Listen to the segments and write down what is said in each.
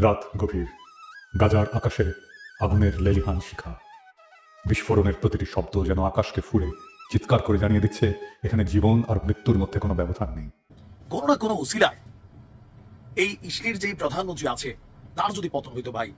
রাত গভীর, গাজার আকাশে আগুনের লেলিহান শিখা। বিস্ফোরণের প্রতিটি শব্দ যেন আকাশকে ফুঁড়ে চিৎকার করে জানিয়ে দিচ্ছে এখানে জীবন আর মৃত্যুর মধ্যে কোনো ব্যবধান নেই। কোনো না কোনো উসিলায় এই ইসলির যেই প্রধানমন্ত্রী আছে তার যদি পতন হইতো ভাই।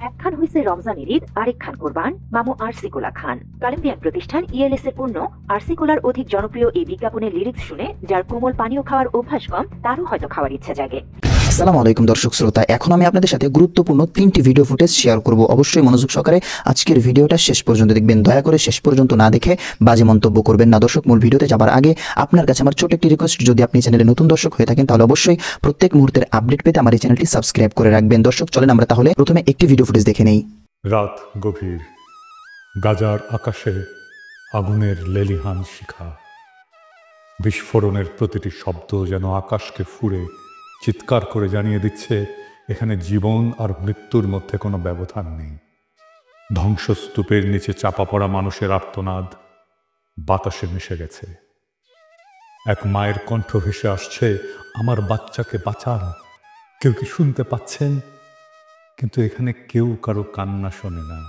একখান হইছে রমজানের ঈদ, আরেক খান কোরবান মামু আরসি কোলা খান। কলম্বিয়ান প্রতিষ্ঠান ইএলএস এর পণ্য আরসি কোলার অধিক জনপ্রিয় এই বিজ্ঞাপনের লিরিক্স শুনে যার কোমল পানীয় খাওয়ার অভ্যাস কম, তারও হয়তো খাওয়ার ইচ্ছা জাগে। আসসালামু আলাইকুম দর্শক শ্রোতা, এখন আমি আপনাদের সাথে গুরুত্বপূর্ণ 3টি ভিডিও ফুটেজ শেয়ার করব। অবশ্যই মনোযোগ সহকারে আজকের ভিডিওটা শেষ পর্যন্ত দেখবেন। দয়া করে শেষ পর্যন্ত না দেখে বাজে মন্তব্য করবেন না। দর্শক, মূল ভিডিওতে যাবার আগে আপনার কাছে আমার ছোট একটি রিকোয়েস্ট, যদি আপনি চ্যানেলে নতুন দর্শক হয়ে থাকেন তাহলে অবশ্যই প্রত্যেক মুহূর্তের আপডেট পেতে আমার এই চ্যানেলটি সাবস্ক্রাইব করে রাখবেন। দর্শক, চলেন আমরা তাহলে প্রথমে একটি ভিডিও ফুটেজ দেখে নেই। রাত গভীর, গাজার আকাশে আগুনের লেলিহান শিখা। বিস্ফোরণের প্রতিটি শব্দ যেন আকাশকে ফুঁড়ে চিৎকার করে জানিয়ে দিচ্ছে এখানে জীবন আর মৃত্যুর মধ্যে কোনো ব্যবধান নেই। ধ্বংসস্তূপের নিচে চাপা পড়া মানুষের আর্তনাদ বাতাসে মিশে গেছে। এক মায়ের কণ্ঠ ভেসে আসছে, আমার বাচ্চাকে বাঁচান। কেউ কি শুনতে পাচ্ছেন? কিন্তু এখানে কেউ কারো কান্না শোনে না।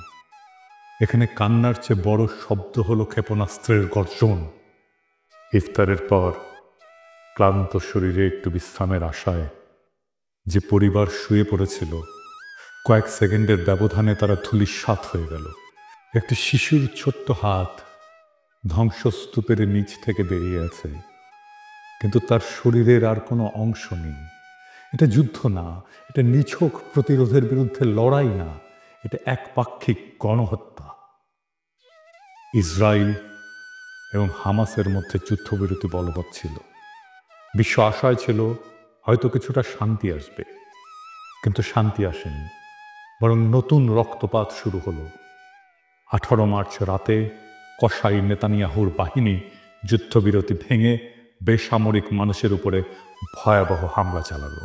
এখানে কান্নার চেয়ে বড় শব্দ হলো ক্ষেপণাস্ত্রের গর্জন। ইফতারের পর ক্লান্ত শরীরে একটু বিশ্রামের আশায় যে পরিবার শুয়ে পড়েছিল, কয়েক সেকেন্ডের ব্যবধানে তারা ধূলিসাৎ হয়ে গেল। একটি শিশুর ছোট্ট হাত ধ্বংসস্তূপের নিচ থেকে বেরিয়ে আছে, কিন্তু তার শরীরের আর কোনো অংশ নেই। এটা যুদ্ধ না, এটা নিছক প্রতিরোধের বিরুদ্ধে লড়াই না, এটা একপাক্ষিক গণহত্যা। ইসরায়েল এবং হামাসের মধ্যে যুদ্ধবিরতি বলবৎ ছিল। বিশ্ব আশায় ছিল হয়তো কিছুটা শান্তি আসবে, কিন্তু শান্তি আসেনি, বরং নতুন রক্তপাত শুরু হলো। 18 মার্চ রাতে কসাই নেতানিয়াহুর বাহিনী যুদ্ধবিরতি ভেঙে বেসামরিক মানুষের উপরে ভয়াবহ হামলা চালালো।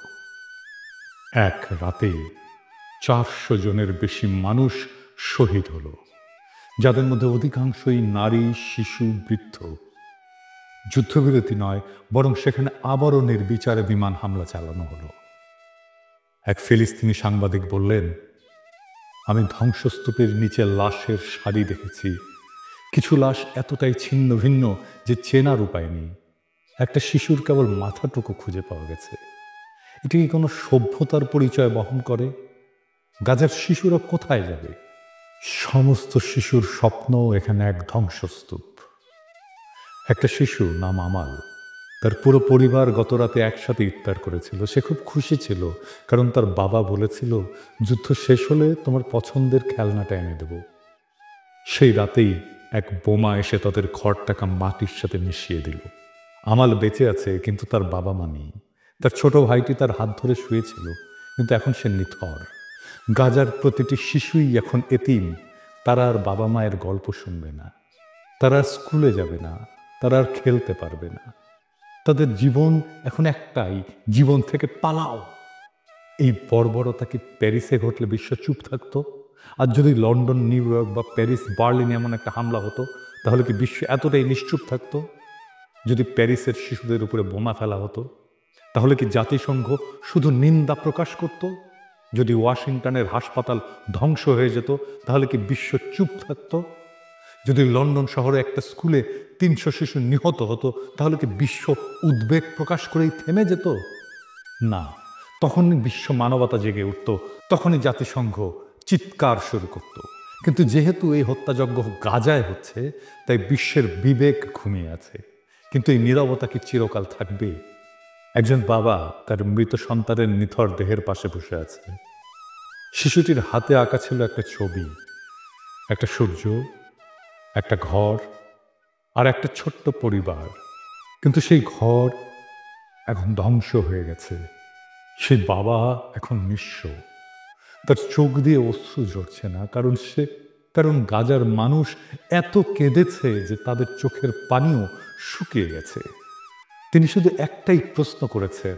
এক রাতে 400 জনের বেশি মানুষ শহীদ হলো, যাদের মধ্যে অধিকাংশই নারী, শিশু, বৃদ্ধ। যুদ্ধবিরতি নয়, বরং সেখানে আবারও নির্বিচারে বিমান হামলা চালানো হলো। এক ফিলিস্তিনি সাংবাদিক বললেন, আমি ধ্বংসস্তূপের নিচে লাশের সারি দেখেছি। কিছু লাশ এতটাই ছিন্ন ভিন্ন যে চেনার উপায় নেই। একটা শিশুর কেবল মাথাটুকু খুঁজে পাওয়া গেছে। এটি কি কোনো সভ্যতার পরিচয় বহন করে? গাজার শিশুরা কোথায় যাবে? সমস্ত শিশুর স্বপ্ন এখানে এক ধ্বংসস্তূপ। একটা শিশু নাম আমাল, তার পুরো পরিবার গতরাতে একসাথে ইফতার করেছিল। সে খুব খুশি ছিল, কারণ তার বাবা বলেছিল, যুদ্ধ শেষ হলে তোমার পছন্দের খেলনাটা এনে দেব। সেই রাতেই এক বোমা এসে তাদের ঘরটাকে মাটির সাথে মিশিয়ে দিল। আমাল বেঁচে আছে, কিন্তু তার বাবা মা নেই। তার ছোট ভাইটি তার হাত ধরে শুয়েছিল, কিন্তু এখন সে নিথর। গাজার প্রতিটি শিশুই এখন এতিম। তারা আর বাবা মায়ের গল্প শুনবে না, তারা আর স্কুলে যাবে না, তারা আর খেলতে পারবে না। তাদের জীবন এখন একটাই, জীবন থেকে পালাও। এই বর্বরতা কি প্যারিসে ঘটলে বিশ্ব চুপ থাকতো? আর যদি লন্ডন, নিউ ইয়র্ক বা প্যারিস, বার্লিনে এমন একটা হামলা হতো, তাহলে কি বিশ্ব এতটাই নিশ্চুপ থাকতো? যদি প্যারিসের শিশুদের উপরে বোমা ফেলা হতো, তাহলে কি জাতিসংঘ শুধু নিন্দা প্রকাশ করত? যদি ওয়াশিংটনের হাসপাতাল ধ্বংস হয়ে যেত, তাহলে কি বিশ্ব চুপ থাকতো? যদি লন্ডন শহরে একটা স্কুলে 300 শিশু নিহত হতো, তাহলে কি বিশ্ব উদ্বেগ প্রকাশ করেই থেমে যেত? না, তখনই বিশ্ব মানবতা জেগে উঠত, তখনই জাতিসংঘ চিৎকার শুরু করত। কিন্তু যেহেতু এই হত্যাযজ্ঞ গাজায় হচ্ছে, তাই বিশ্বের বিবেক ঘুমিয়ে আছে। কিন্তু এই নীরবতা কি চিরকাল থাকবে? একজন বাবা তার মৃত সন্তানের নিথর দেহের পাশে বসে আছে। শিশুটির হাতে আঁকা ছিল একটা ছবি, একটা সূর্য, একটা ঘর আর একটা ছোট্ট পরিবার। কিন্তু সেই ঘর এখন ধ্বংস হয়ে গেছে। সেই বাবা এখন নিঃস্ব। তার চোখ দিয়ে অশ্রু ঝরছে না, কারণ গাজার মানুষ এত কেঁদেছে যে তাদের চোখের পানিও শুকিয়ে গেছে। তিনি শুধু একটাই প্রশ্ন করেছেন,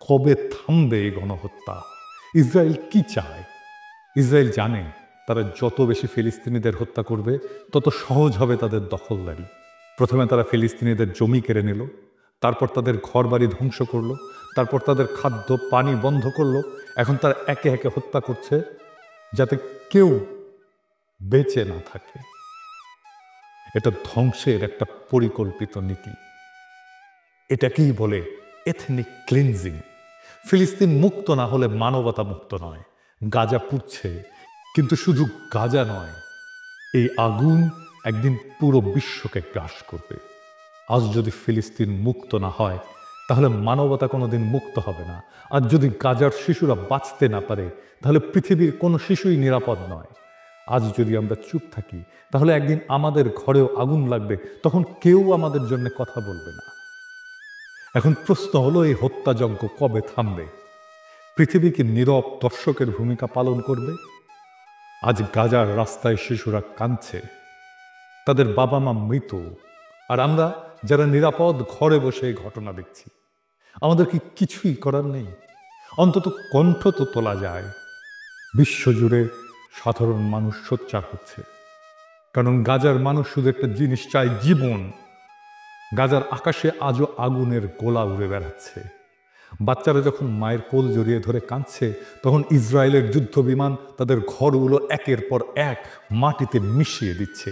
কবে থামবে এই গণহত্যা? ইসরায়েল কি চায়? ইসরায়েল জানে তারা যত বেশি ফিলিস্তিনিদের হত্যা করবে, তত সহজ হবে তাদের দখলদারি। প্রথমে তারা ফিলিস্তিনিদের জমি কেড়ে নিল, তারপর তাদের ঘরবাড়ি ধ্বংস করলো, তারপর তাদের খাদ্য পানি বন্ধ করলো। এখন তারা একে একে হত্যা করছে যাতে কেউ বেঁচে না থাকে। এটা ধ্বংসের একটা পরিকল্পিত নীতি। এটাকেই বলে এথনিক ক্লিনজিং। ফিলিস্তিন মুক্ত না হলে মানবতা মুক্ত নয়। গাজা পুড়ছে, কিন্তু শুধু গাজা নয়, এই আগুন একদিন পুরো বিশ্বকে গ্রাস করবে। আজ যদি ফিলিস্তিন মুক্ত না হয়, তাহলে মানবতা কোনোদিন মুক্ত হবে না। আর যদি গাজার শিশুরা বাঁচতে না পারে, তাহলে পৃথিবীর কোনো শিশুই নিরাপদ নয়। আজ যদি আমরা চুপ থাকি, তাহলে একদিন আমাদের ঘরেও আগুন লাগবে, তখন কেউ আমাদের জন্য কথা বলবে না। এখন প্রশ্ন হলো, এই হত্যাযজ্ঞ কবে থামবে? পৃথিবী কি নীরব দর্শকের ভূমিকা পালন করবে? আজ গাজার রাস্তায় শিশুরা কাঁদছে, তাদের বাবা মা মৃত, আর আমরা যারা নিরাপদ ঘরে বসে এই ঘটনা দেখছি। আমাদের কি কিছুই করার নেই? অন্তত কণ্ঠ তো তোলা যায়। বিশ্বজুড়ে সাধারণ মানুষ সোচ্চার হচ্ছে, কারণ গাজার মানুষ শুধু একটা জিনিস চায়, জীবন। গাজার আকাশে আজও আগুনের গোলা উড়ে বেড়াচ্ছে। বাচ্চারা যখন মায়ের কোল জড়িয়ে ধরে কাঁদছে, তখন ইসরায়েলের যুদ্ধ বিমান তাদের ঘরগুলো একের পর এক মাটিতে মিশিয়ে দিচ্ছে।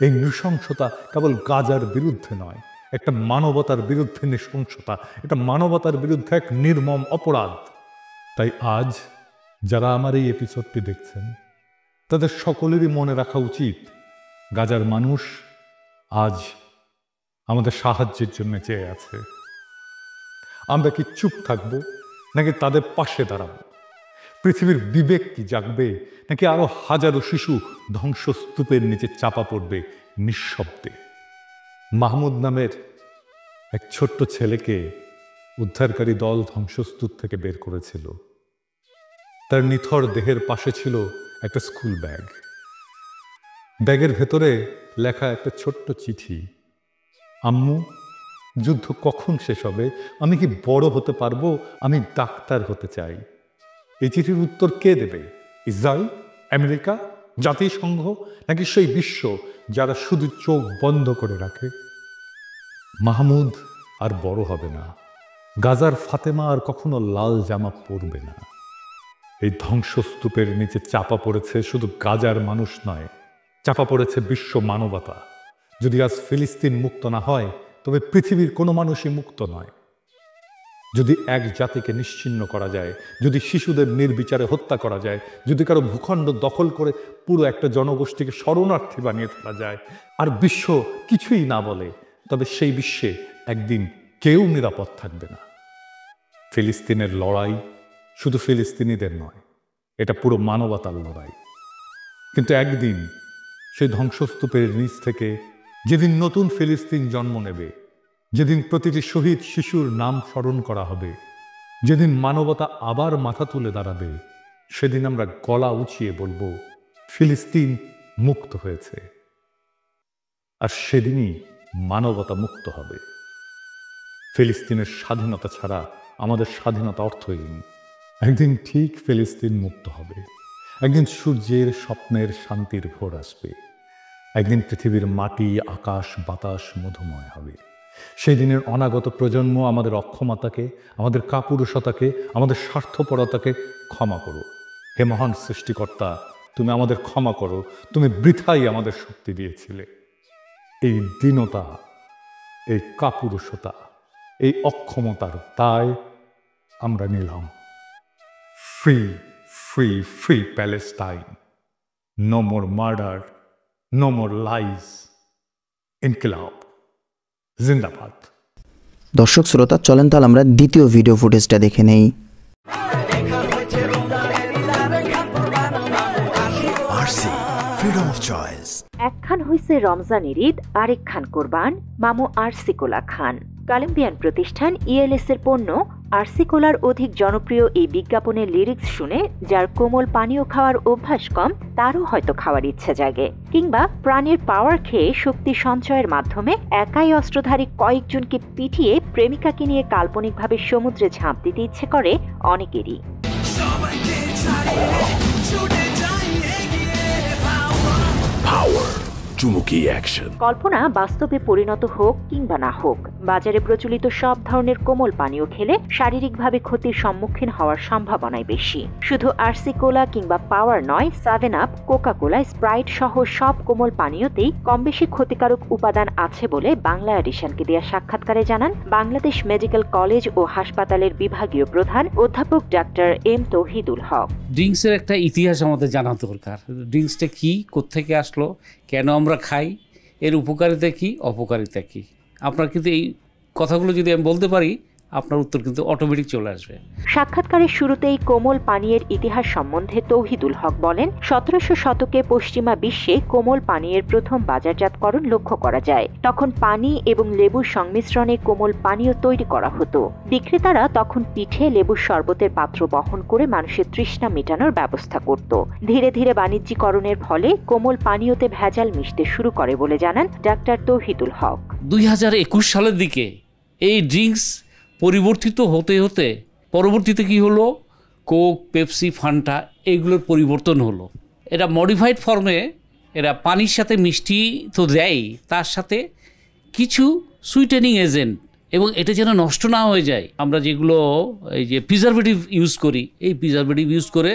এই নৃশংসতা কেবল গাজার বিরুদ্ধে নয়, একটা মানবতার বিরুদ্ধে নৃশংসতা। এটা মানবতার বিরুদ্ধে এক নির্মম অপরাধ। তাই আজ যারা আমার এই এপিসোডটি দেখছেন, তাদের সকলেরই মনে রাখা উচিত, গাজার মানুষ আজ আমাদের সাহায্যের জন্য চেয়ে আছে। আমরা কি চুপ থাকবো, নাকি তাদের পাশে দাঁড়াবো? পৃথিবীর বিবেক কি জাগবে, নাকি আরো হাজারো শিশু ধ্বংসস্তূপের নিচে চাপা পড়বে নিঃশব্দে? মাহমুদ নামের এক ছোট্ট ছেলেকে উদ্ধারকারী দল ধ্বংসস্তূপ থেকে বের করেছিল। তার নিথর দেহের পাশে ছিল একটা স্কুল ব্যাগ। ব্যাগের ভেতরে লেখা একটা ছোট্ট চিঠি, আম্মু, যুদ্ধ কখন শেষ হবে? আমি কি বড় হতে পারবো? আমি ডাক্তার হতে চাই। এই চিঠির উত্তর কে দেবে? ইসরায়েল, আমেরিকা, জাতিসংঘ, নাকি সেই বিশ্ব যারা শুধু চোখ বন্ধ করে রাখে? মাহমুদ আর বড় হবে না। গাজার ফাতেমা আর কখনো লাল জামা পরবে না। এই ধ্বংসস্তূপের নিচে চাপা পড়েছে শুধু গাজার মানুষ নয়, চাপা পড়েছে বিশ্ব মানবতা। যদি আজ ফিলিস্তিন মুক্ত না হয়, তবে পৃথিবীর কোনো মানুষই মুক্ত নয়। যদি এক জাতিকে নিশ্চিহ্ন করা যায়, যদি শিশুদের নির্বিচারে হত্যা করা যায়, যদি কারো ভূখণ্ড দখল করে পুরো একটা জনগোষ্ঠীকে শরণার্থী বানিয়ে ফেলা যায়, আর বিশ্ব কিছুই না বলে, তবে সেই বিশ্বে একদিন কেউ নিরাপদ থাকবে না। ফিলিস্তিনের লড়াই শুধু ফিলিস্তিনিদের নয়, এটা পুরো মানবতার লড়াই। কিন্তু একদিন সেই ধ্বংসস্তূপের নিচ থেকে যেদিন নতুন ফিলিস্তিন জন্ম নেবে, যেদিন প্রতিটি শহীদ শিশুর নাম স্মরণ করা হবে, যেদিন মানবতা আবার মাথা তুলে দাঁড়াবে, সেদিন আমরা গলা উঁচিয়ে বলবো, ফিলিস্তিন মুক্ত হয়েছে। আর সেদিনই মানবতা মুক্ত হবে। ফিলিস্তিনের স্বাধীনতা ছাড়া আমাদের স্বাধীনতা অর্থহীন। একদিন ঠিক ফিলিস্তিন মুক্ত হবে। একদিন সূর্যের স্বপ্নের শান্তির ভোর আসবে। একদিন পৃথিবীর মাটি, আকাশ, বাতাস মধুময় হবে। সেই দিনের অনাগত প্রজন্ম আমাদের অক্ষমতাকে, আমাদের কাপুরুষতাকে, আমাদের স্বার্থপরতাকে ক্ষমা করো। হে মহান সৃষ্টিকর্তা, তুমি আমাদের ক্ষমা করো। তুমি বৃথাই আমাদের শক্তি দিয়েছিলে। এই দীনতা, এই কাপুরুষতা, এই অক্ষমতার দায় আমরা নিলাম। Free free free Palestine. No more murder, no more lies. ইনকিলাব জিন্দাবাদ। দর্শক শ্রোতা, চলেন তাহলে আমরা দ্বিতীয় ভিডিও ফুটেজটা দেখে নেই। একখান হইছে রমজানের ঈদ, আরেকখান কোরবান মামু আরসিকোলা খান। কলম্বিয়ান প্রতিষ্ঠান ইএলএস এর পণ্য আরসিকোলার অধিক জনপ্রিয় এই বিজ্ঞাপনের লিরিক্স শুনে যার কোমল পানীয় খাওয়ার অভ্যাস কম, তারও হয়তো খাওয়ার ইচ্ছে জাগে। কিংবা প্রাণের পাওয়ার খেয়ে শক্তি সঞ্চয়ের মাধ্যমে একাই অস্ত্রধারী কয়েকজনকে পিটিয়ে প্রেমিকাকে নিয়ে কাল্পনিকভাবে সমুদ্রে ঝাঁপ দিতে ইচ্ছে করে অনেকেরই। চুমুকি অ্যাকশন। কল্পনা বাস্তবে পরিণত হোক কিংবা না হোক, বাজারে প্রচলিত সব ধরনের কোমল পানীয় খেলে শারীরিকভাবে ক্ষতির সম্মুখীন হওয়ার সম্ভাবনাই বেশি। শুধু আরসি কোলা কিংবা পাওয়ার নয়, 7 আপ, কোকা কোলা, স্প্রাইট সহ সব কোমল পানীয়তেই কম বেশি ক্ষতিকারক উপাদান আছে বলে বাংলা এডিশনকে দেয়া সাক্ষাৎকারে জানান বাংলাদেশ মেডিকেল কলেজ ও হাসপাতালের বিভাগীয় প্রধান অধ্যাপক ডাক্তার এম তৌহিদুল হক। ড্রিঙ্কসের একটা ইতিহাস আমাদের জানা দরকার। ড্রিঙ্কসটা কী, কোত্থেকে আসলো, কেন আমরা খাই, এর উপকারিতা কী, অপকারিতা কী। আপনার কিন্তু এই কথাগুলো যদি আমি বলতে পারি, আপনার উত্তর কিন্তু অটোমেটিক চলে আসবে। সাক্ষাৎকারের শুরুতেই কোমল পানীয়ের ইতিহাস সম্বন্ধে তৌহিদুল হক বলেন, 1700 শতকে পশ্চিমা বিশ্বে কোমল পানীয়ের প্রথম বাজারজাতকরণ লক্ষ্য করা যায়। তখন পানি এবং লেবুর সংমিশ্রণে কোমল পানীয় তৈরি করা হতো। বিক্রেতারা তখন পিঠে লেবুর শরবতের পাত্র বহন করে মানুষের তৃষ্ণা মেটানোর ব্যবস্থা করত। ধীরে ধীরে বাণিজ্যিকরণের ফলে কোমল পানীয়তে ভেজাল মিশতে শুরু করে বলে জানান ডাক্তার তৌহিদুল হক। 2021 সালের দিকে এই ড্রিঙ্কস পরিবর্তিত হতে হতে পরবর্তীতে কি হলো, কোক, পেপসি, ফান্টা এইগুলোর পরিবর্তন হলো। এরা মডিফাইড ফর্মে, এরা পানির সাথে মিষ্টি তো দেয়, তার সাথে কিছু সুইটেনিং এজেন্ট, এবং এটা যেন নষ্ট না হয়ে যায়। আমরা যেগুলো এই যে প্রিজারভেটিভ ইউজ করি, এই প্রিজারভেটিভ ইউজ করে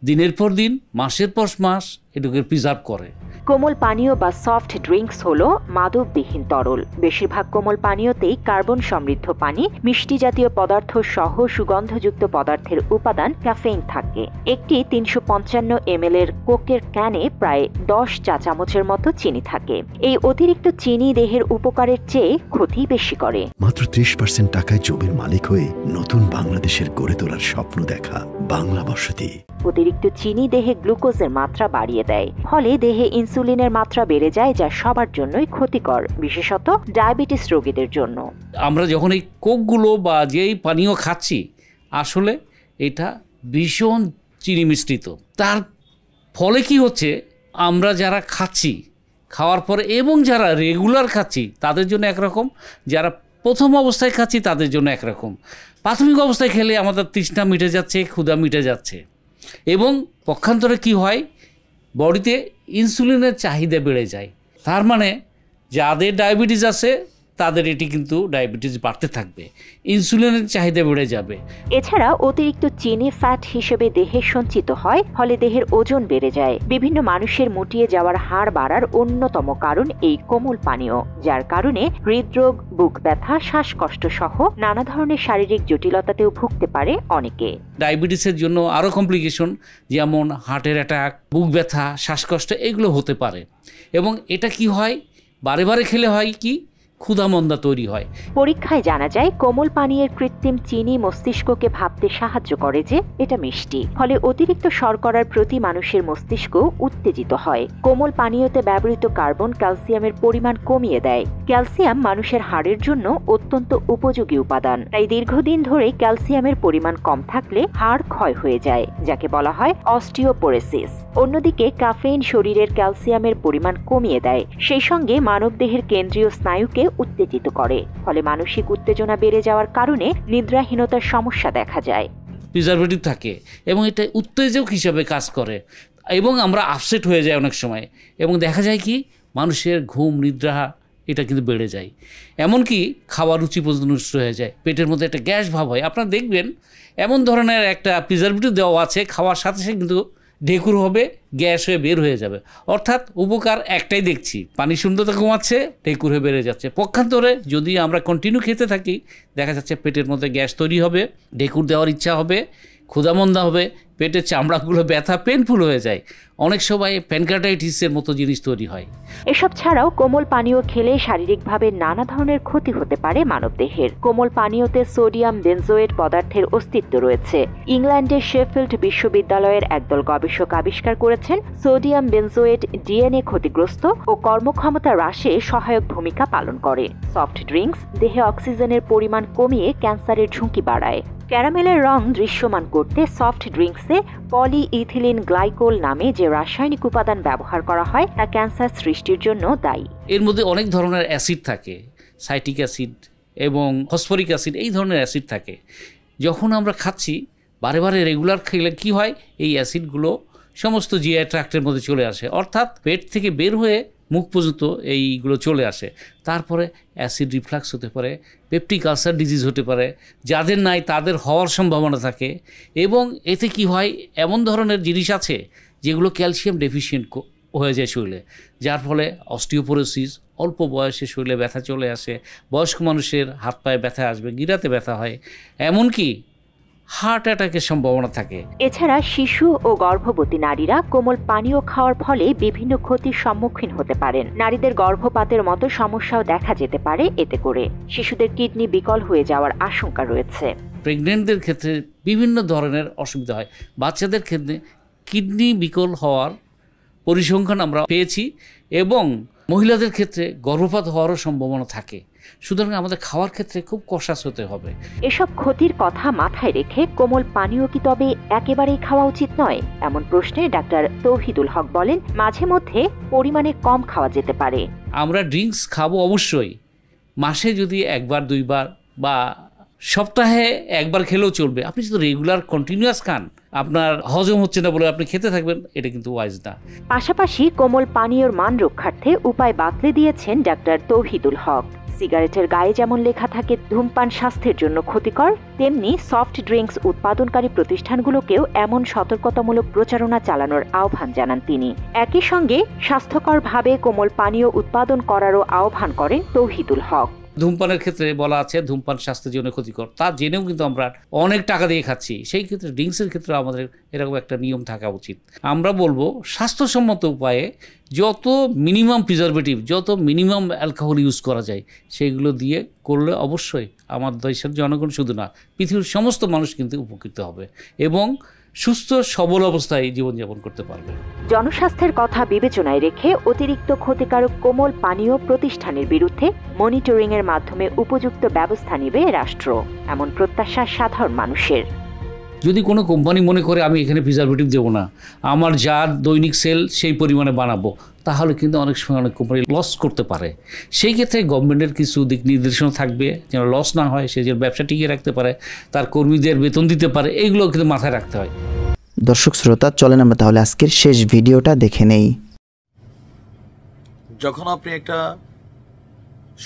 দিনের পর দিন, মাসের পর মাস এটাকে প্রিজার্ভ করে। কোমল পানীয় বা সফট ড্রিঙ্কস হলো মাদকবিহীন তরল। বেশিরভাগ কোমল পানীয়তেই কার্বন সমৃদ্ধ পানি, মিষ্টি জাতীয় পদার্থ সহ সুগন্ধযুক্ত পদার্থের উপাদান ক্যাফেইন থাকে। একটি 355 ml এর কোকের ক্যানে প্রায় 10 চা চামচের মতো চিনি থাকে। এই অতিরিক্ত চিনি দেহের উপকারের চেয়ে ক্ষতি বেশি করে। মাত্র 30% টাকায় জমির মালিক হয়ে নতুন বাংলাদেশের গড়ে তোলার স্বপ্ন দেখা বাংলা বসতি। অতিরিক্ত চিনি দেহে গ্লুকোজের মাত্রা বাড়িয়ে দেয়, ফলে দেহে ইনসুলিনের মাত্রা বেড়ে যায়, যা সবার জন্যই ক্ষতিকর, বিশেষত ডায়াবেটিস রোগীদের জন্য। আমরা যখন এই কোকগুলো বা যেই পানীয় খাচ্ছি, আসলে এটা ভীষণ চিনি মিশ্রিত। তার ফলে কি হচ্ছে, আমরা যারা খাচ্ছি, খাওয়ার পরে এবং যারা রেগুলার খাচ্ছি তাদের জন্য একরকম, যারা প্রথম অবস্থায় খাচ্ছি তাদের জন্য একরকম। প্রাথমিক অবস্থায় খেলে আমাদের তৃষ্ণা মিটে যাচ্ছে, ক্ষুধা মিটে যাচ্ছে, এবং পক্ষান্তরে কি হয়, বডিতে ইনসুলিনের চাহিদা বেড়ে যায়। তার মানে যাদের ডায়াবেটিস আছে তাদের এটি কিন্তু ডায়াবেটিস বাড়তে থাকবে, ইনসুলিনের চাহিদা বেড়ে যাবে। এছাড়া অতিরিক্ত চিনি ফ্যাট হিসেবে দেহে সঞ্চিত হয়, ফলে দেহের ওজন বেড়ে যায়। বিভিন্ন মানুষের মুটিয়ে যাওয়ার হার বাড়ার অন্যতম কারণ এই কোমল পানীয়, যার কারণে হৃদরোগ, বুক ব্যথা, শ্বাসকষ্ট সহ নানা ধরনের শারীরিক জটিলতাতেও ভুগতে পারে অনেকে। ডায়াবেটিসের জন্য আরও কমপ্লিকেশন, যেমন হার্টের অ্যাটাক, বুক ব্যথা, শ্বাসকষ্ট এগুলো হতে পারে। এবং এটা কি হয়, বারে বারে খেলে হয় কি, ক্ষুধামন্দা তৈরি হয়। পরীক্ষায় জানা যায় কোমল পানীয়ের কৃত্রিম চিনি মস্তিষ্ককে ভাবতে সাহায্য করে যে এটা মিষ্টি, ফলে অতিরিক্ত শর্করার প্রতি মানুষের মস্তিষ্ক উত্তেজিত হয়। কোমল পানীয়তে ব্যবহৃত কার্বন ক্যালসিয়ামের পরিমাণ কমিয়ে দেয়। ক্যালসিয়াম মানুষের হাড়ের জন্য অত্যন্ত উপযোগী উপাদান, তাই দীর্ঘদিন ধরে ক্যালসিয়ামের পরিমাণ কম থাকলে হাড় ক্ষয় হয়ে যায়, যাকে বলা হয় অস্টিওপোরোসিস। অন্যদিকে ক্যাফেইন শরীরের ক্যালসিয়ামের পরিমাণ কমিয়ে দেয়, সেই সঙ্গে মানবদেহের কেন্দ্রীয় স্নায়ুকে উত্তেজিত করে, ফলে মানসিক উত্তেজনা বেড়ে যাওয়ার কারণে নিদ্রাহীনতার সমস্যা দেখা যায়। প্রিজারভেটিভ থাকে এবং এটা উত্তেজক হিসাবে কাজ করে, এবং আমরা আপসেট হয়ে যাই অনেক সময়, এবং দেখা যায় কি মানুষের ঘুম, নিদ্রা এটা কিন্তু বেড়ে যায়। এমনকি খাওয়ার রুচি পর্যন্ত নষ্ট হয়ে যায়, পেটের মধ্যে একটা গ্যাস ভাব হয়। আপনারা দেখবেন এমন ধরনের একটা প্রিজারভেটিভ দেওয়া আছে, খাওয়ার সাথে সাথে কিন্তু ঢেকুর হবে, গ্যাস হয়ে বের হয়ে যাবে। অর্থাৎ উপকার একটাই দেখছি, পানি শূন্যতা কমাচ্ছে, ঢেকুর হয়ে বেড়ে যাচ্ছে। পক্ষান্তরে যদি আমরা কন্টিনিউ খেতে থাকি, দেখা যাচ্ছে পেটের মধ্যে গ্যাস তৈরি হবে, ঢেকুর দেওয়ার ইচ্ছা হবে, ক্ষুধামন্দা হবে, পেটের চামড়াগুলো ব্যথা, পেনফুল হয়ে যায়, অনেক সময় প্যানক্রিয়াটাইটিসের মতো জিনিস তৈরি হয়। এসব ছাড়াও কোমল পানীয় খেলে শারীরিকভাবে নানা ধরনের ক্ষতি হতে পারে মানবদেহের। কোমল পানীয়তে সোডিয়াম বেনজোয়েট পদার্থের অস্তিত্ব রয়েছে। ইংল্যান্ডের শেফিল্ড বিশ্ববিদ্যালয়ের একদল গবেষক আবিষ্কার করেছেন সোডিয়াম বেনজোয়েট ডিএনএ ক্ষতিগ্রস্ত ও কর্মক্ষমতা হ্রাসে সহায়ক ভূমিকা পালন করে। সফট ড্রিঙ্কস দেহে অক্সিজেনের পরিমাণ কমিয়ে ক্যান্সারের ঝুঁকি বাড়ায়। ক্যারামেলের রং দৃশ্যমান করতে সফট ড্রিঙ্কসে পলিইথিলিন গ্লাইকোল নামে যে রাসায়নিক উপাদান ব্যবহার করা হয় তা ক্যান্সার সৃষ্টির জন্য দায়ী। এর মধ্যে অনেক ধরনের অ্যাসিড থাকে, সাইট্রিক অ্যাসিড এবং ফসফরিক অ্যাসিড, এই ধরনের অ্যাসিড থাকে। যখন আমরা খাচ্ছি, বারে বারে রেগুলার খেলে কি হয়, এই অ্যাসিডগুলো সমস্ত জিআই ট্র্যাক্টের মধ্যে চলে আসে, অর্থাৎ পেট থেকে বের হয়ে মুখ পর্যন্ত এইগুলো চলে আসে। তারপরে অ্যাসিড রিফ্লাক্স হতে পারে, পেপটিক আলসার ডিজিজ হতে পারে, যাদের নাই তাদের হওয়ার সম্ভাবনা থাকে। এবং এতে কি হয়, এমন ধরনের জিনিস আছে যেগুলো ক্যালসিয়াম ডেফিসিয়েন্ট হয়ে যায় শরীরে, যার ফলে অস্টিওপোরোসিস, অল্প বয়সে শরীরে ব্যথা চলে আসে, বয়স্ক মানুষের হাত পায়ে ব্যথা আসবে, গিরাতে ব্যথা হয়, এমনকি হার্ট অ্যাটাকের সম্ভাবনা থাকে। এছাড়া শিশু ও গর্ভবতী নারীরা কোমল পানীয় খাওয়ার ফলে বিভিন্ন ক্ষতির সম্মুখীন হতে পারেন। নারীদের গর্ভপাতের মতো সমস্যাও দেখা যেতে পারে এতে করে। শিশুদের কিডনি বিকল হয়ে যাওয়ার আশঙ্কা রয়েছে। প্রেগনেন্টদের ক্ষেত্রে বিভিন্ন ধরনের অসুবিধা হয়। বাচ্চাদের ক্ষেত্রে কিডনি বিকল হওয়ার পরিসংখ্যান আমরা পেয়েছি, এবং মহিলাদের ক্ষেত্রে গর্ভপাত হওয়ারও সম্ভাবনা থাকে। সুতরাং আমাদের খাওয়ার ক্ষেত্রে খুব কশাস হতে হবে। এসব ক্ষতির কথা মাথায় রেখে কোমল পানীয় কি তবে একেবারেই খাওয়া উচিত নয়? এমন প্রশ্নে ডাক্তার তৌহিদুল হক বলেন, মাঝে মধ্যে পরিমাণে কম খাওয়া যেতে পারে। আমরা ড্রিঙ্কস খাবো অবশ্যই, মাসে যদি একবার দুইবার বা সপ্তাহে একবার খেলেও চলবে। আপনি যদি রেগুলার কন্টিনিউয়াস খান, আপনার হজম হচ্ছে না বলে আপনি খেতে থাকবেন, এটা কিন্তু ওয়াইজ না। পাশাপাশি কোমল পানীয়র মান রক্ষার্থে উপায় বাতলে দিয়েছেন ডাক্তার তৌহিদুল হক। সিগারেটের গায়ে যেমন লেখা থাকে ধূমপান স্বাস্থ্যের জন্য ক্ষতিকর, তেমনি সফট ড্রিঙ্কস উৎপাদনকারী প্রতিষ্ঠানগুলোকেও এমন সতর্কতামূলক প্রচারণা চালানোর আহ্বান জানান তিনি। একই সঙ্গে স্বাস্থ্যকরভাবে কোমল পানীয় উৎপাদন করারও আহ্বান করেন তৌহিদুল হক। ধূমপানের ক্ষেত্রে বলা আছে ধূমপান স্বাস্থ্যের জন্য ক্ষতিকর, তা জেনেও কিন্তু আমরা অনেক টাকা দিয়ে খাচ্ছি। সেই ক্ষেত্রে ড্রিঙ্কসের ক্ষেত্রে আমাদের এরকম একটা নিয়ম থাকা উচিত। আমরা বলবো স্বাস্থ্যসম্মত উপায়ে যত মিনিমাম প্রিজারভেটিভ, যত মিনিমাম অ্যালকোহল ইউজ করা যায় সেইগুলো দিয়ে করলে অবশ্যই আমার দেশের জনগণ শুধু না, পৃথিবীর সমস্ত মানুষ কিন্তু উপকৃত হবে এবং সুস্থ সবল অবস্থায় জীবনযাপন করতে পারবে। জনস্বাস্থ্যের কথা বিবেচনায় রেখে অতিরিক্ত ক্ষতিকারক কোমল পানীয় প্রতিষ্ঠানের বিরুদ্ধে মনিটরিং এর মাধ্যমে উপযুক্ত ব্যবস্থা নেবে রাষ্ট্র, এমন প্রত্যাশা সাধারণ মানুষের। যদি কোনো কোম্পানি মনে করে আমি এখানে প্রিজারভেটিভ দেবো না, আমার যা দৈনিক সেল সেই পরিমাণে বানাবো, তাহলে কিন্তু অনেক সময় অনেক কোম্পানি লস করতে পারে। সেই ক্ষেত্রে গভর্নমেন্টের কিছু দিক নির্দেশনা থাকবে যেন লস না হয়, সে যেন ব্যবসা টিকিয়ে রাখতে পারে, তার কর্মীদের বেতন দিতে পারে, এইগুলো কিন্তু মাথায় রাখতে হয়। দর্শক শ্রোতা, চলেন আমরা তাহলে আজকের শেষ ভিডিওটা দেখে নেই। যখন আপনি একটা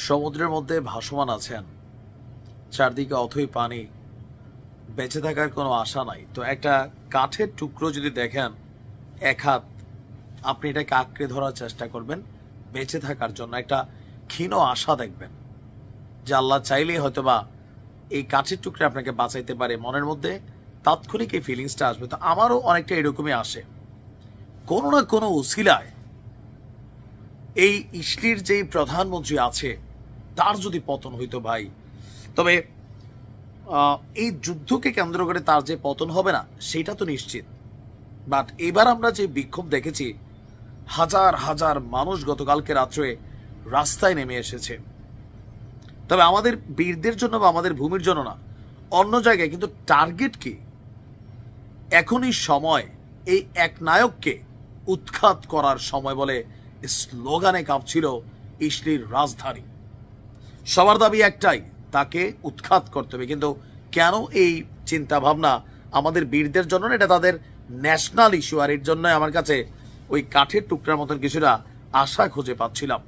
সমুদ্রের মধ্যে ভাসমান আছেন, চারদিকে অথই পানি, বেঁচে থাকার কোনো আশা নাই, তো একটা কাঠের টুকরো যদি দেখেন এক হাত, আপনি এটাকে আঁকড়ে ধরার চেষ্টা করবেন বেঁচে থাকার জন্য, একটা ক্ষীণ আশা দেখবেন যে আল্লাহ চাইলেই হয়তোবা এই কাঠের টুকরে আপনাকে বাঁচাইতে পারে। মনের মধ্যে তাৎক্ষণিক এই ফিলিংসটা আসবে। তো আমারও অনেকটা এরকমই আসে, কোনো না কোনো উসিলায় এই ইসলির যেই প্রধানমন্ত্রী আছে তার যদি পতন হইতো ভাই, তবে এই যুদ্ধকে কেন্দ্র করে তার যে পতন হবে না সেটা তো নিশ্চিত। বাট এবার আমরা যে বিক্ষোভ দেখেছি, হাজার হাজার মানুষ গতকালকে রাত্রে রাস্তায় নেমে এসেছে, তবে আমাদের বীরদের জন্য বা আমাদের ভূমির জন্য না, অন্য জায়গায়। কিন্তু টার্গেট কি? এখনই সময় এই এক নায়ককে উৎখাত করার সময় বলে স্লোগানে কাঁপছিল ইসলির রাজধানী। সবার দাবি একটাই, তাকে উৎখাত করতে হবে। কিন্তু কেন এই চিন্তা ভাবনা আমাদের বীরদের জন্য? এটা তাদের ন্যাশনাল ইস্যু, আর এর জন্য আমার কাছে ওই কাঠের টুকরার মতন কিছুটা আশা খুঁজে পাচ্ছিলাম।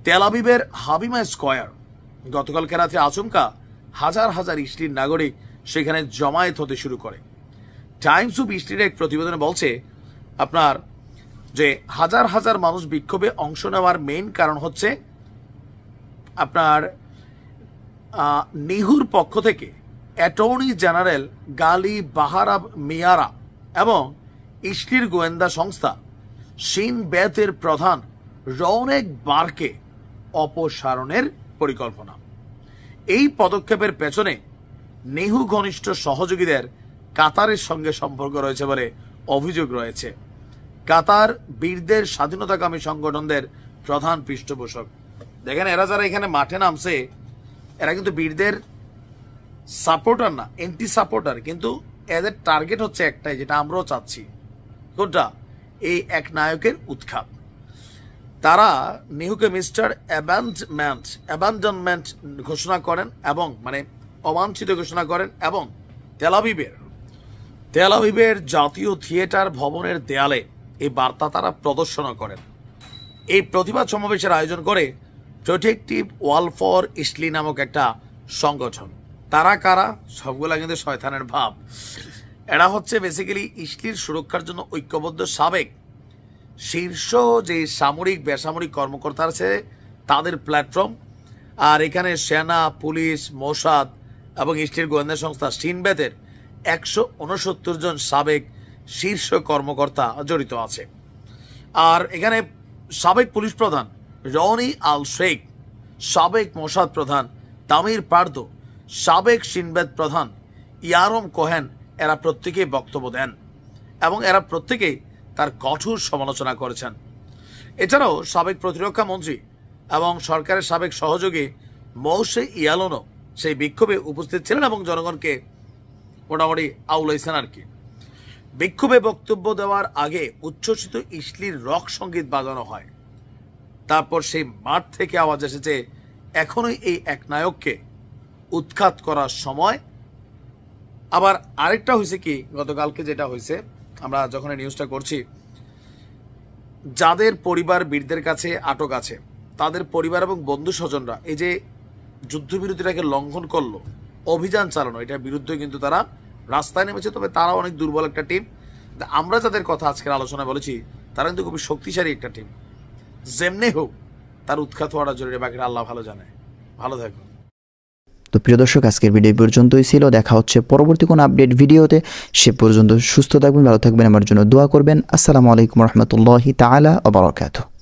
তেল আবিবের হাবিমা স্কয়ার গতকালকে রাতে আচমকা হাজার হাজার ইসলির নাগরিক সেখানে জমায়েত হতে শুরু করে। টাইমস অফ ইসলির এক প্রতিবেদনে বলছে আপনার যে হাজার হাজার মানুষ বিক্ষোভে অংশ নেওয়ার মেইন কারণ হচ্ছে আপনার নিহুর পক্ষ থেকে অ্যাটর্নি জেনারেল গালি বাহারা মিয়ারা এবং ইসলির গোয়েন্দা সংস্থা শিন বেতের প্রধান রৌনেক বারকে অপসারণের পরিকল্পনা। এই পদক্ষেপের পেছনে নেহু ঘনিষ্ঠ সহযোগীদের কাতারের সঙ্গে সম্পর্ক রয়েছে বলে অভিযোগ রয়েছে। কাতার বীরদের স্বাধীনতাকামী সংগঠনদের প্রধান পৃষ্ঠপোষক। দেখেন, এরা যারা এখানে মাঠে নামছে এরা কিন্তু বীরদের সাপোর্টার না, এন্টি সাপোর্টার, কিন্তু এদের টার্গেট হচ্ছে একটাই, যেটা আমরাও চাচ্ছি। কোনটা? এই এক নায়কের উৎখাত। তারা নেহুকে মিস্টার অ্যাবান্ডনমেন্ট ঘোষণা করেন এবং মানে অবাঞ্ছিত ঘোষণা করেন এবং তেল আবিবের জাতীয় থিয়েটার ভবনের দেয়ালে এই বার্তা তারা প্রদর্শন করেন। এই প্রতিবাদ সমাবেশের আয়োজন করে প্রোটেক্টিভ ওয়াল ফর ইসলি নামক একটা সংগঠন। তারা কারা? সবগুলা কিন্তু শয়তানের ভাব। এরা হচ্ছে বেসিক্যালি ইসলির সুরক্ষার জন্য ঐক্যবদ্ধ সাবেক শীর্ষ যে সামরিক বেসামরিক কর্মকর্তা আছে তাদের প্ল্যাটফর্ম। আর এখানে সেনা, পুলিশ, মোসাদ এবং ইসলির গোয়েন্দা সংস্থা সিনবেতের 169 জন সাবেক শীর্ষ কর্মকর্তা জড়িত আছে। আর এখানে সাবেক পুলিশ প্রধান রনি আল শেখ, সাবেক মোসাদ প্রধান তামির পার্দো, সাবেক সিনবেত প্রধান ইয়ারম কোহেন, এরা প্রত্যেকেই বক্তব্য দেন এবং এরা প্রত্যেকেই তার কঠোর সমালোচনা করেছেন। এছাড়াও সাবেক প্রতিরক্ষা মন্ত্রী এবং সরকারের সাবেক সহযোগী মৌসে ইয়ালোনো সেই বিক্ষোভে উপস্থিত ছিলেন এবং জনগণকে মোটামুটি আউলাইছেন আর কি। বিক্ষোভে বক্তব্য দেওয়ার আগে উচ্ছ্বসিত ইসলির রক সঙ্গীত বাজানো হয়। তারপর সেই মাঠ থেকে আওয়াজ এসেছে এখনই এই একনায়ককে উৎখাত করার সময়। আবার আরেকটা হয়েছে কি, গতকালকে যেটা হয়েছে, আমরা যখন এই নিউজটা করছি, যাদের পরিবার বীরদের কাছে আটক আছে তাদের পরিবার এবং বন্ধু স্বজনরা এই যে যুদ্ধবিরতিটাকে লঙ্ঘন করলো, অভিযান চালানো, এটার বিরুদ্ধে কিন্তু তারা রাস্তায় নেমেছে। তবে তারা অনেক দুর্বল একটা টিম। আমরা যাদের কথা আজকের আলোচনায় বলেছি তারা কিন্তু খুবই শক্তিশালী একটা টিম। যেমনি হোক তার উৎখাত হওয়াটা জরুরি, বাকিটা আল্লাহ ভালো জানে। ভালো থাকুন। তো প্রিয় দর্শক, আজকের ভিডিও পর্যন্তই ছিল। দেখা হচ্ছে পরবর্তী কোনো আপডেট ভিডিওতে। সে পর্যন্ত সুস্থ থাকবেন, ভালো থাকবেন, আমার জন্য দোয়া করবেন। আসসালামু আলাইকুম রহমতুল্লাহি তাআলা ওয়া বারাকাতুহু।